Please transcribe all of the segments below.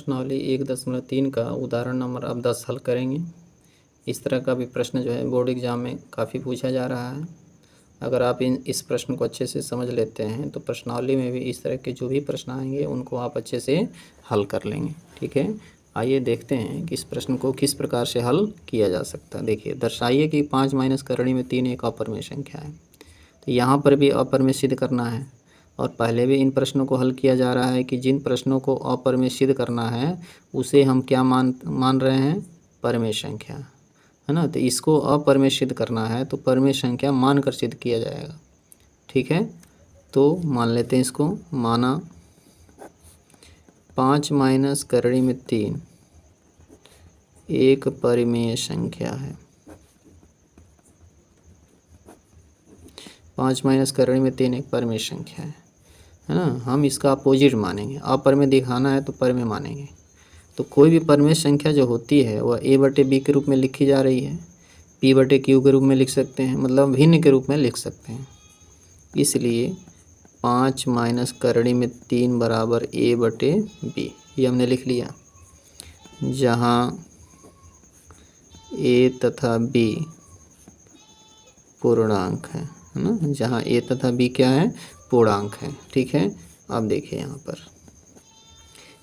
प्रश्नावली 1.3 का उदाहरण नंबर अब 10 हल करेंगे। इस तरह का भी प्रश्न जो है बोर्ड एग्ज़ाम में काफ़ी पूछा जा रहा है। अगर आप इस प्रश्न को अच्छे से समझ लेते हैं तो प्रश्नावली में भी इस तरह के जो भी प्रश्न आएंगे उनको आप अच्छे से हल कर लेंगे। ठीक है, आइए देखते हैं कि इस प्रश्न को किस प्रकार से हल किया जा सकता है। देखिए, दर्शाइए कि 5 माइनस करणी में 3 एक अपरिमेय संख्या है। तो यहाँ पर भी अपरिमेय सिद्ध करना है और पहले भी इन प्रश्नों को हल किया जा रहा है कि जिन प्रश्नों को अपरिमेय सिद्ध करना है उसे हम क्या मान रहे हैं, परिमेय संख्या, है ना। तो इसको अपरिमेय सिद्ध करना है तो परिमेय संख्या मानकर सिद्ध किया जाएगा। ठीक है, तो मान लेते हैं इसको। माना 5 माइनस करणी में 3 एक परिमेय संख्या है। 5 माइनस करणी में 3 एक परिमेय संख्या है ना। हम इसका अपोजिट मानेंगे, अपरिमेय दिखाना है तो परिमेय मानेंगे। तो कोई भी परिमेय संख्या जो होती है वह a/b के रूप में लिखी जा रही है, p/q के रूप में लिख सकते हैं, मतलब भिन्न के रूप में लिख सकते हैं। इसलिए 5 माइनस करणी में 3 बराबर a/b, ये हमने लिख लिया। जहाँ a तथा b पूर्णांक है ना, जहाँ a तथा b क्या है, पूर्णांक है। ठीक है, अब देखिए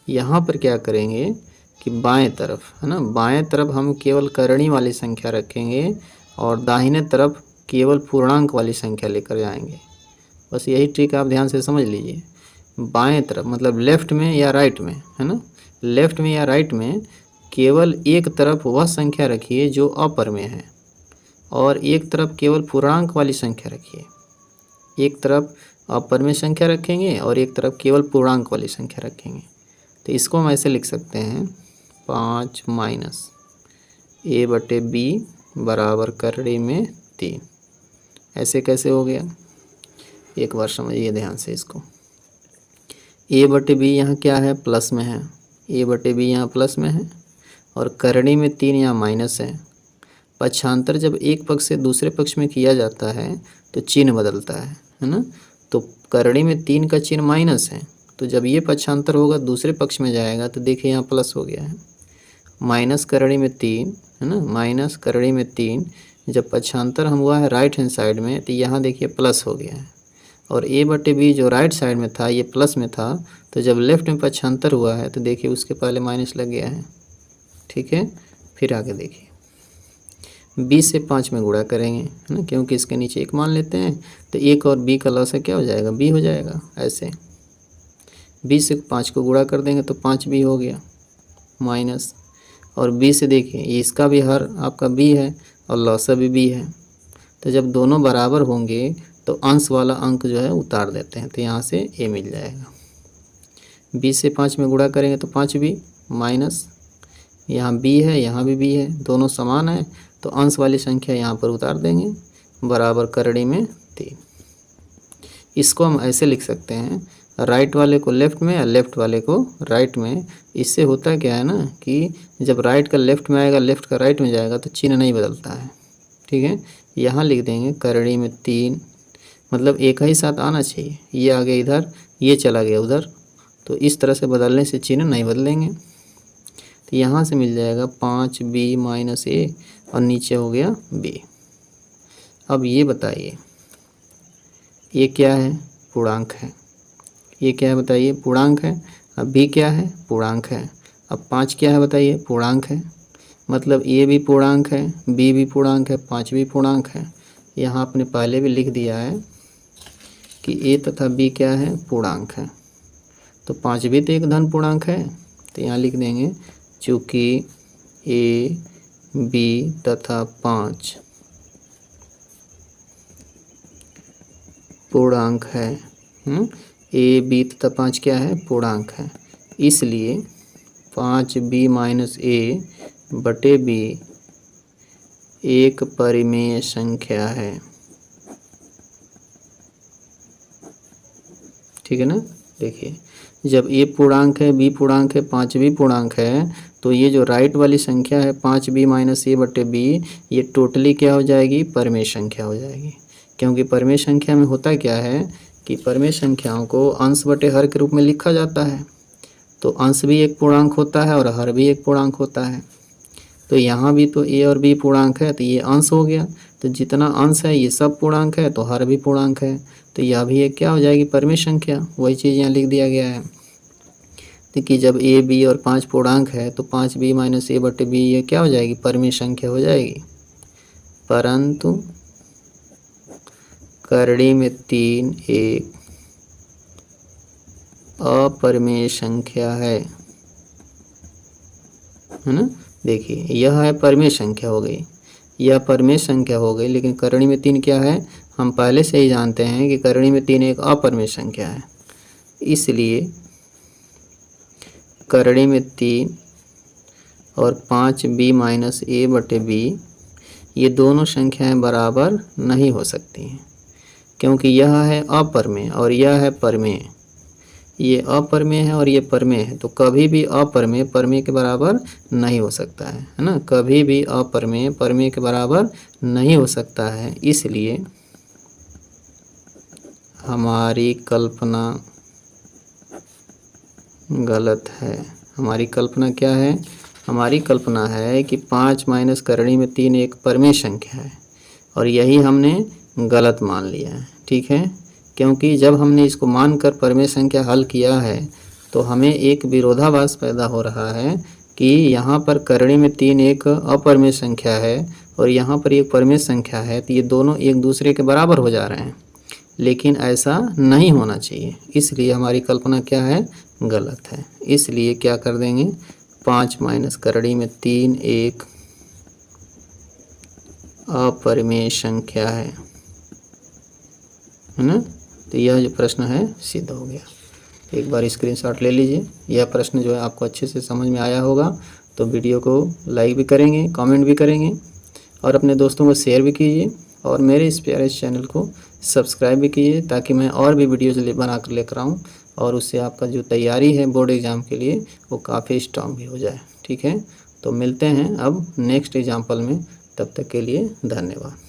यहाँ पर क्या करेंगे कि बाएं तरफ, है ना, बाएं तरफ हम केवल करणी वाली संख्या रखेंगे और दाहिने तरफ केवल पूर्णांक वाली संख्या लेकर जाएंगे। बस यही ट्रिक आप ध्यान से समझ लीजिए। बाएं तरफ मतलब लेफ्ट में या राइट में, है ना, लेफ्ट में या राइट में केवल एक तरफ वह संख्या रखिए जो अपरिमेय है और एक तरफ केवल पूर्णांक वाली संख्या रखिए। एक तरफ अपरिमेय संख्या रखेंगे और एक तरफ केवल पूर्णांक वाली संख्या रखेंगे। तो इसको हम ऐसे लिख सकते हैं, 5 माइनस a/b बराबर करणी में 3। ऐसे कैसे हो गया, एक बार समझिए ध्यान से इसको। a/b यहाँ क्या है, प्लस में है, a/b यहाँ प्लस में है और करणी में 3 यहाँ माइनस है। पक्षांतर जब एक पक्ष से दूसरे पक्ष में किया जाता है तो चिन्ह बदलता है ना। तो करणी में 3 का चिन्ह माइनस है, तो जब ये पक्षांतर होगा दूसरे पक्ष में जाएगा तो देखिए यहाँ प्लस हो गया है। माइनस करणी में 3, है ना, माइनस करणी में 3 जब पक्षांतर हम हुआ है राइट हैंड साइड में तो यहाँ देखिए प्लस हो गया है। और a/b जो राइट साइड में था ये प्लस में था, तो जब लेफ्ट में पक्षांतर हुआ है तो देखिए उसके पहले माइनस लग गया है। ठीक है, फिर आगे देखिए 20 से 5 में गुणा करेंगे, है ना, क्योंकि इसके नीचे 1 मान लेते हैं तो 1 और b का लॉस क्या हो जाएगा, b हो जाएगा। ऐसे 20 से 5 को गुणा कर देंगे तो 5b हो गया माइनस, और b से देखिए इसका भी हर आपका b है और लॉस भी b है। तो जब दोनों बराबर होंगे तो अंश वाला अंक जो है उतार देते हैं, तो यहाँ से a मिल जाएगा। 20 से 5 में गुणा करेंगे तो 5b माइनस, यहाँ b है यहाँ भी b है, दोनों समान है तो अंश वाली संख्या यहाँ पर उतार देंगे, बराबर करणी में 3। इसको हम ऐसे लिख सकते हैं, राइट वाले को लेफ्ट में या लेफ्ट वाले को राइट में। इससे होता क्या है ना कि जब राइट का लेफ्ट में आएगा लेफ्ट का राइट में जाएगा तो चिन्ह नहीं बदलता है। ठीक है, यहाँ लिख देंगे करणी में 3, मतलब एक ही साथ आना चाहिए, ये आ गया इधर ये चला गया उधर, तो इस तरह से बदलने से चिन्ह नहीं बदलेंगे। तो यहाँ से मिल जाएगा 5b माइनस a और नीचे हो गया b। अब ये बताइए ये क्या है, पूर्णांक है। ये क्या है बताइए, पूर्णांक है। अब b क्या है, पूर्णांक है। अब 5 क्या है बताइए, पूर्णांक है। मतलब a भी पूर्णांक है, b भी पूर्णांक है, 5 भी पूर्णांक है। यहाँ आपने पहले भी लिख दिया है कि a तथा b क्या है, पूर्णांक है। तो 5 भी तो एक धन पूर्णांक है, तो यहाँ लिख देंगे चूँकि a, b तथा 5 पूर्णांक है, a, b तथा 5 क्या है, पूर्णांक है, इसलिए 5b माइनस a/b एक परिमेय संख्या है। ठीक है ना। देखिए जब a पूर्णांक है, b पूर्णांक है, 5 भी पूर्णांक है, तो ये जो राइट वाली संख्या है 5b माइनस a/b ये टोटली क्या हो जाएगी, परिमेय संख्या हो जाएगी। क्योंकि परिमेय संख्या में होता क्या है कि परिमेय संख्याओं को अंश बटे हर के रूप में लिखा जाता है। तो अंश भी एक पूर्णांक होता है और हर भी एक पूर्णांक होता है। तो यहाँ भी तो a और b पूर्णांक है, तो ये अंश हो गया। तो जितना अंश है ये सब पूर्णांक है, तो हर भी पूर्णांक है। तो यह भी एक क्या हो जाएगी, परिमेय संख्या। वही चीज़ यहाँ लिख दिया गया है। देखिए जब a b और 5 पूर्णांक है तो 5b माइनस a बटे b ये क्या हो जाएगी, परिमेय संख्या हो जाएगी। परंतु करड़ी में 3 एक अपरिमेय संख्या है ना। देखिए यह है परिमेय संख्या हो गई, यह परिमेय संख्या हो गई, लेकिन करणी में 3 क्या है, हम पहले से ही जानते हैं कि करणी में 3 एक अपरिमेय संख्या है। इसलिए करणी में 3 और 5b माइनस a बटे b ये दोनों संख्याएं बराबर नहीं हो सकती हैं, क्योंकि यह है अपरिमेय और यह है परिमेय। ये अपरिमेय है और ये परिमेय है, तो कभी भी अपरिमेय परिमेय के बराबर नहीं हो सकता है ना। कभी भी अपरिमेय परिमेय के बराबर नहीं हो सकता है। इसलिए हमारी कल्पना गलत है। हमारी कल्पना क्या है, हमारी कल्पना है कि 5 माइनस करणी में 3 एक परिमेय संख्या है, और यही हमने गलत मान लिया है। ठीक है, क्योंकि जब हमने इसको मानकर परिमेय संख्या हल किया है तो हमें एक विरोधाभास पैदा हो रहा है कि यहाँ पर करणी में 3 एक अपरिमेय संख्या है और यहाँ पर एक परिमेय संख्या है, तो ये दोनों एक दूसरे के बराबर हो जा रहे हैं, लेकिन ऐसा नहीं होना चाहिए। इसलिए हमारी कल्पना क्या है, गलत है। इसलिए क्या कर देंगे, 5 माइनस करणी में 3 एक अपरिमेय संख्या है ना। तो यह जो प्रश्न है सिद्ध हो गया। एक बार स्क्रीनशॉट ले लीजिए। यह प्रश्न जो है आपको अच्छे से समझ में आया होगा, तो वीडियो को लाइक भी करेंगे, कमेंट भी करेंगे और अपने दोस्तों को शेयर भी कीजिए, और मेरे इस प्यारे चैनल को सब्सक्राइब भी कीजिए, ताकि मैं और भी वीडियोज़ बना कर लेकर आऊँ और उससे आपका जो तैयारी है बोर्ड एग्ज़ाम के लिए वो काफ़ी स्ट्रॉन्ग भी हो जाए। ठीक है, तो मिलते हैं अब नेक्स्ट एग्जाम्पल में। तब तक के लिए धन्यवाद।